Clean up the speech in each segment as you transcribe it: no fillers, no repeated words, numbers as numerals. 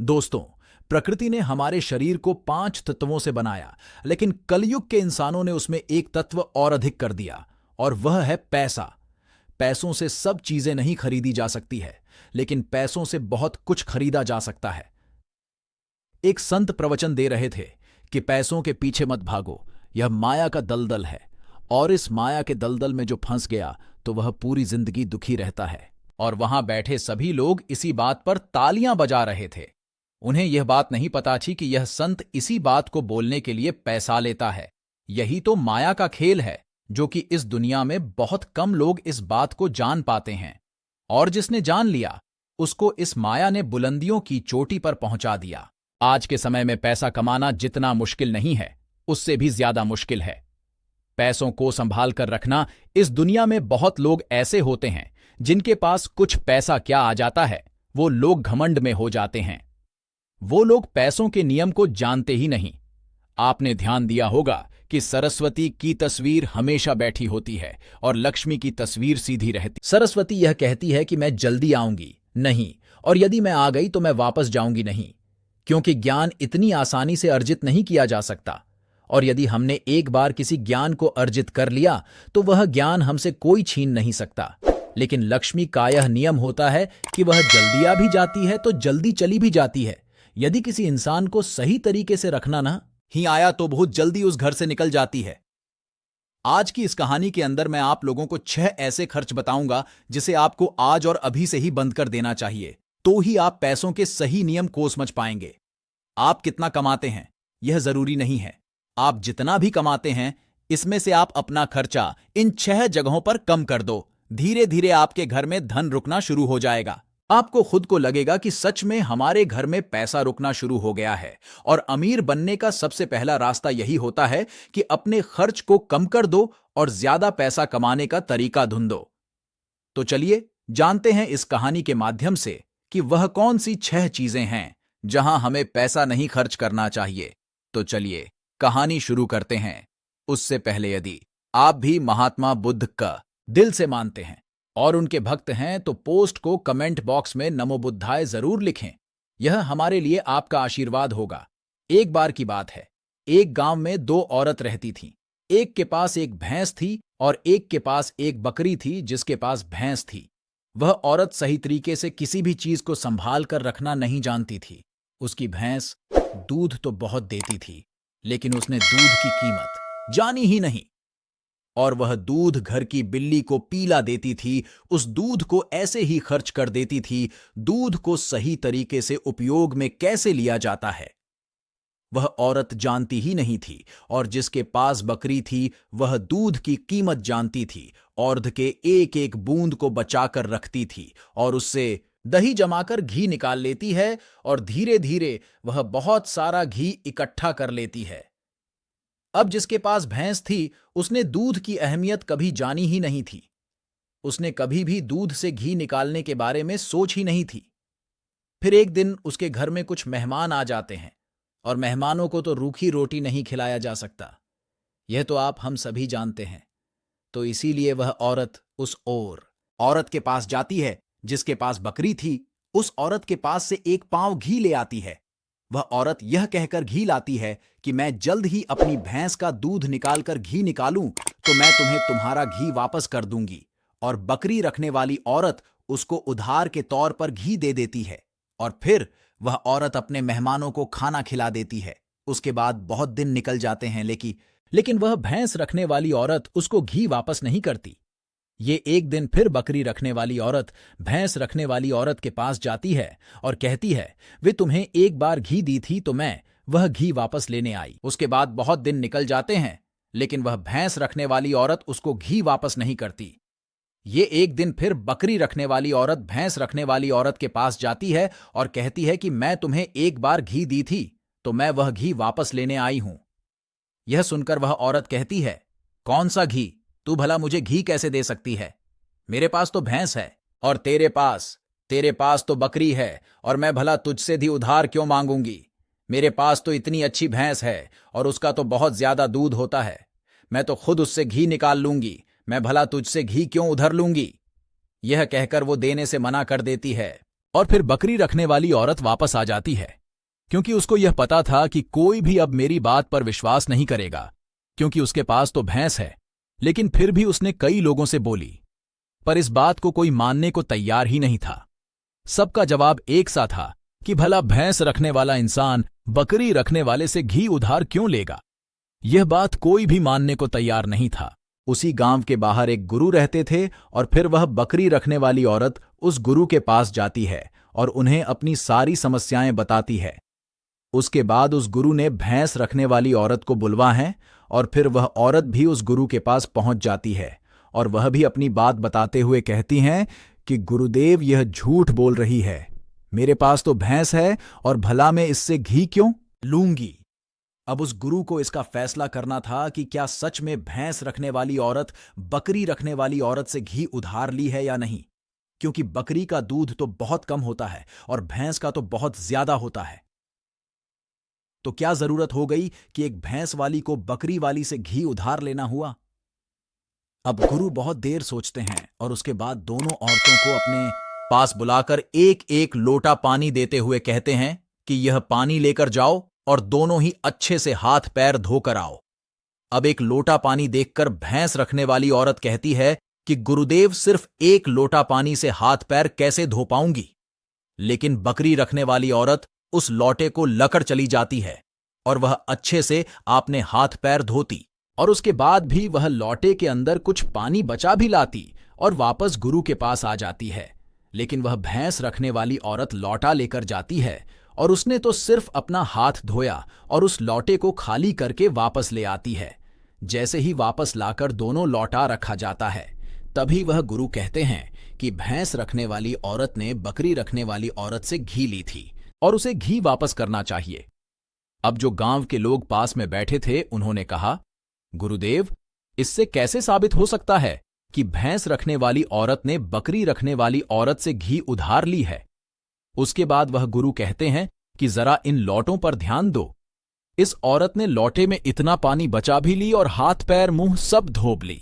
दोस्तों, प्रकृति ने हमारे शरीर को 5 तत्वों से बनाया, लेकिन कलयुग के इंसानों ने उसमें एक तत्व और अधिक कर दिया, और वह है पैसा। पैसों से सब चीजें नहीं खरीदी जा सकती है, लेकिन पैसों से बहुत कुछ खरीदा जा सकता है। एक संत प्रवचन दे रहे थे कि पैसों के पीछे मत भागो, यह माया का दलदल है, और इस माया के दलदल में जो फंस गया तो वह पूरी जिंदगी दुखी रहता है। और वहां बैठे सभी लोग इसी बात पर तालियां बजा रहे थे। उन्हें यह बात नहीं पता थी कि यह संत इसी बात को बोलने के लिए पैसा लेता है। यही तो माया का खेल है, जो कि इस दुनिया में बहुत कम लोग इस बात को जान पाते हैं। और जिसने जान लिया, उसको इस माया ने बुलंदियों की चोटी पर पहुंचा दिया। आज के समय में पैसा कमाना जितना मुश्किल नहीं है, उससे भी ज्यादा मुश्किल है। पैसों को संभाल कर रखना। इस दुनिया में बहुत लोग ऐसे होते हैं जिनके पास कुछ पैसा क्या आ जाता है, वो लोग घमंड में हो जाते हैं। वो लोग पैसों के नियम को जानते ही नहीं। आपने ध्यान दिया होगा कि सरस्वती की तस्वीर हमेशा बैठी होती है और लक्ष्मी की तस्वीर सीधी रहती। सरस्वती यह कहती है कि मैं जल्दी आऊंगी नहीं, और यदि मैं आ गई तो मैं वापस जाऊंगी नहीं, क्योंकि ज्ञान इतनी आसानी से अर्जित नहीं किया जा सकता। और यदि हमने एक बार किसी ज्ञान को अर्जित कर लिया तो वह ज्ञान हमसे कोई छीन नहीं सकता। लेकिन लक्ष्मी का यह नियम होता है कि वह जल्दी आ भी जाती है तो जल्दी चली भी जाती है। यदि किसी इंसान को सही तरीके से रखना ना ही आया तो बहुत जल्दी उस घर से निकल जाती है। आज की इस कहानी के अंदर मैं आप लोगों को 6 ऐसे खर्च बताऊंगा जिसे आपको आज और अभी से ही बंद कर देना चाहिए, तो ही आप पैसों के सही नियम को समझ पाएंगे। आप कितना कमाते हैं यह जरूरी नहीं है। आप जितना भी कमाते हैं, इसमें से आप अपना खर्चा इन 6 जगहों पर कम कर दो। धीरे धीरे आपके घर में धन रुकना शुरू हो जाएगा। आपको खुद को लगेगा कि सच में हमारे घर में पैसा रुकना शुरू हो गया है। और अमीर बनने का सबसे पहला रास्ता यही होता है कि अपने खर्च को कम कर दो और ज्यादा पैसा कमाने का तरीका ढूंढो। तो चलिए जानते हैं इस कहानी के माध्यम से कि वह कौन सी 6 चीजें हैं जहां हमें पैसा नहीं खर्च करना चाहिए। तो चलिए कहानी शुरू करते हैं। उससे पहले यदि आप भी महात्मा बुद्ध का दिल से मानते हैं और उनके भक्त हैं तो पोस्ट को कमेंट बॉक्स में नमो बुद्धाय जरूर लिखें। यह हमारे लिए आपका आशीर्वाद होगा। एक बार की बात है, एक गांव में 2 औरत रहती थीं। एक के पास एक भैंस थी और एक के पास एक बकरी थी जिसके पास भैंस थी। वह औरत सही तरीके से किसी भी चीज को संभाल कर रखना नहीं जानती थी। उसकी भैंस दूध तो बहुत देती थी, लेकिन उसने दूध की कीमत जानी ही नहीं। और वह दूध घर की बिल्ली को पीला देती थी, उस दूध को ऐसे ही खर्च कर देती थी। दूध को सही तरीके से उपयोग में कैसे लिया जाता है वह औरत जानती ही नहीं थी। और जिसके पास बकरी थी वह दूध की कीमत जानती थी, औरध के एक एक बूंद को बचाकर रखती थी और उससे दही जमाकर घी निकाल लेती है, और धीरे धीरे वह बहुत सारा घी इकट्ठा कर लेती है। अब जिसके पास भैंस थी उसने दूध की अहमियत कभी जानी ही नहीं थी। उसने कभी भी दूध से घी निकालने के बारे में सोच ही नहीं थी। फिर एक दिन उसके घर में कुछ मेहमान आ जाते हैं, और मेहमानों को तो रूखी रोटी नहीं खिलाया जा सकता। यह तो आप हम सभी जानते हैं। तो इसीलिए वह औरत उस औरत के पास जाती है जिसके पास बकरी थी। उस औरत के पास से एक पांव घी ले आती है। वह औरत यह कहकर घी लाती है कि मैं जल्द ही अपनी भैंस का दूध निकालकर घी निकालूं तो मैं तुम्हें तुम्हारा घी वापस कर दूंगी। और बकरी रखने वाली औरत उसको उधार के तौर पर घी दे देती है, और फिर वह औरत अपने मेहमानों को खाना खिला देती है। उसके बाद बहुत दिन निकल जाते हैं, लेकिन वह भैंस रखने वाली औरत उसको घी वापस नहीं करती। ये एक दिन फिर बकरी रखने वाली औरत भैंस रखने वाली औरत के पास जाती है और कहती है, वे तुम्हें एक बार घी दी थी तो मैं वह घी वापस लेने आई। उसके बाद बहुत दिन निकल जाते हैं, लेकिन वह भैंस रखने वाली औरत उसको घी वापस नहीं करती। ये एक दिन फिर बकरी रखने वाली औरत भैंस रखने वाली औरत के पास जाती है और कहती है कि मैं तुम्हें एक बार घी दी थी तो मैं वह घी वापस लेने आई हूं। यह सुनकर वह औरत कहती है, कौन सा घी? तू भला मुझे घी कैसे दे सकती है? मेरे पास तो भैंस है, और तेरे पास तो बकरी है, और मैं भला तुझसे भी उधार क्यों मांगूंगी? मेरे पास तो इतनी अच्छी भैंस है और उसका तो बहुत ज्यादा दूध होता है। मैं तो खुद उससे घी निकाल लूंगी, मैं भला तुझसे घी क्यों उधर लूंगी? यह कहकर वो देने से मना कर देती है। और फिर बकरी रखने वाली औरत वापस आ जाती है, क्योंकि उसको यह पता था कि कोई भी अब मेरी बात पर विश्वास नहीं करेगा, क्योंकि उसके पास तो भैंस है। लेकिन फिर भी उसने कई लोगों से बोली, पर इस बात को कोई मानने को तैयार ही नहीं था। सबका जवाब एक सा था कि भला भैंस रखने वाला इंसान बकरी रखने वाले से घी उधार क्यों लेगा। यह बात कोई भी मानने को तैयार नहीं था। उसी गांव के बाहर एक गुरु रहते थे और फिर वह बकरी रखने वाली औरत उस गुरु के पास जाती है और उन्हें अपनी सारी समस्याएं बताती है। उसके बाद उस गुरु ने भैंस रखने वाली औरत को बुलवा है और फिर वह औरत भी उस गुरु के पास पहुंच जाती है और वह भी अपनी बात बताते हुए कहती हैं कि गुरुदेव, यह झूठ बोल रही है, मेरे पास तो भैंस है और भला मैं इससे घी क्यों लूंगी। अब उस गुरु को इसका फैसला करना था कि क्या सच में भैंस रखने वाली औरत बकरी रखने वाली औरत से घी उधार ली है या नहीं, क्योंकि बकरी का दूध तो बहुत कम होता है और भैंस का तो बहुत ज्यादा होता है। तो क्या जरूरत हो गई कि एक भैंस वाली को बकरी वाली से घी उधार लेना हुआ। अब गुरु बहुत देर सोचते हैं और उसके बाद दोनों औरतों को अपने पास बुलाकर एक एक लोटा पानी देते हुए कहते हैं कि यह पानी लेकर जाओ और दोनों ही अच्छे से हाथ पैर धोकर आओ। अब एक लोटा पानी देखकर भैंस रखने वाली औरत कहती है कि गुरुदेव, सिर्फ एक लोटा पानी से हाथ पैर कैसे धो पाऊंगी। लेकिन बकरी रखने वाली औरत उस लोटे को लकर चली जाती है और वह अच्छे से आपने हाथ पैर धोती और उसके बाद भी वह लोटे के अंदर कुछ पानी बचा भी लाती और वापस गुरु के पास आ जाती है। लेकिन वह भैंस रखने वाली औरत लोटा लेकर जाती है और उसने तो सिर्फ अपना हाथ धोया और उस लोटे को खाली करके वापस ले आती है। जैसे ही वापस लाकर दोनों लोटा रखा जाता है, तभी वह गुरु कहते हैं कि भैंस रखने वाली औरत ने बकरी रखने वाली औरत से घी ली थी और उसे घी वापस करना चाहिए। अब जो गांव के लोग पास में बैठे थे, उन्होंने कहा, गुरुदेव, इससे कैसे साबित हो सकता है कि भैंस रखने वाली औरत ने बकरी रखने वाली औरत से घी उधार ली है। उसके बाद वह गुरु कहते हैं कि जरा इन लौटों पर ध्यान दो। इस औरत ने लौटे में इतना पानी बचा भी ली और हाथ पैर मुंह सब धोब ली।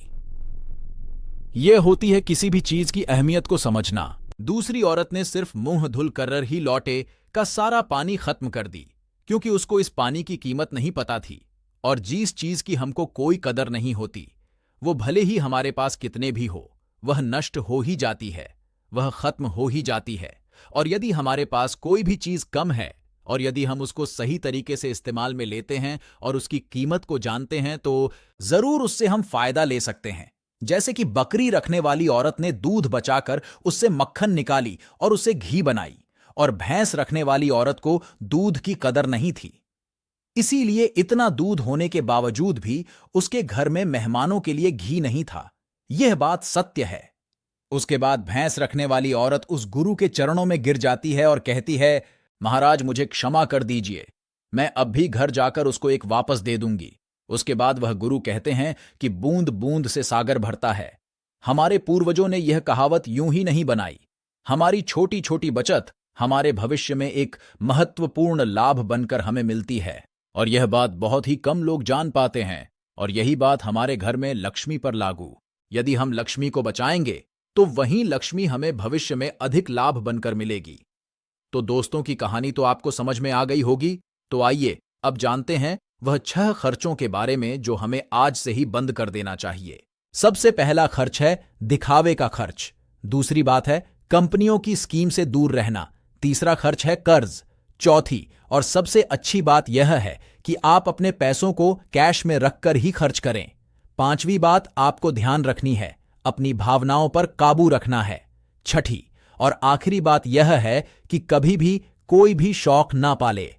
यह होती है किसी भी चीज की अहमियत को समझना। दूसरी औरत ने सिर्फ मुंह धुल कर ही लौटे का सारा पानी खत्म कर दी, क्योंकि उसको इस पानी की कीमत नहीं पता थी। और जिस चीज की हमको कोई कदर नहीं होती, वो भले ही हमारे पास कितने भी हो, वह नष्ट हो ही जाती है, वह खत्म हो ही जाती है। और यदि हमारे पास कोई भी चीज कम है और यदि हम उसको सही तरीके से इस्तेमाल में लेते हैं और उसकी कीमत को जानते हैं, तो जरूर उससे हम फायदा ले सकते हैं। जैसे कि बकरी रखने वाली औरत ने दूध बचाकर उससे मक्खन निकाली और उसे घी बनाई, और भैंस रखने वाली औरत को दूध की कदर नहीं थी, इसीलिए इतना दूध होने के बावजूद भी उसके घर में मेहमानों के लिए घी नहीं था। यह बात सत्य है। उसके बाद भैंस रखने वाली औरत उस गुरु के चरणों में गिर जाती है और कहती है, महाराज, मुझे क्षमा कर दीजिए, मैं अब भी घर जाकर उसको एक वापस दे दूंगी। उसके बाद वह गुरु कहते हैं कि बूंद बूंद से सागर भरता है। हमारे पूर्वजों ने यह कहावत यूं ही नहीं बनाई। हमारी छोटी छोटी बचत हमारे भविष्य में एक महत्वपूर्ण लाभ बनकर हमें मिलती है, और यह बात बहुत ही कम लोग जान पाते हैं। और यही बात हमारे घर में लक्ष्मी पर लागू। यदि हम लक्ष्मी को बचाएंगे तो वहीं लक्ष्मी हमें भविष्य में अधिक लाभ बनकर मिलेगी। तो दोस्तों की कहानी तो आपको समझ में आ गई होगी। तो आइए अब जानते हैं वह 6 खर्चों के बारे में जो हमें आज से ही बंद कर देना चाहिए। सबसे पहला खर्च है दिखावे का खर्च। दूसरी बात है कंपनियों की स्कीम से दूर रहना। तीसरा खर्च है कर्ज। चौथी और सबसे अच्छी बात यह है कि आप अपने पैसों को कैश में रखकर ही खर्च करें। पांचवी बात आपको ध्यान रखनी है, अपनी भावनाओं पर काबू रखना है। छठी और आखिरी बात यह है कि कभी भी कोई भी शौक ना पाले।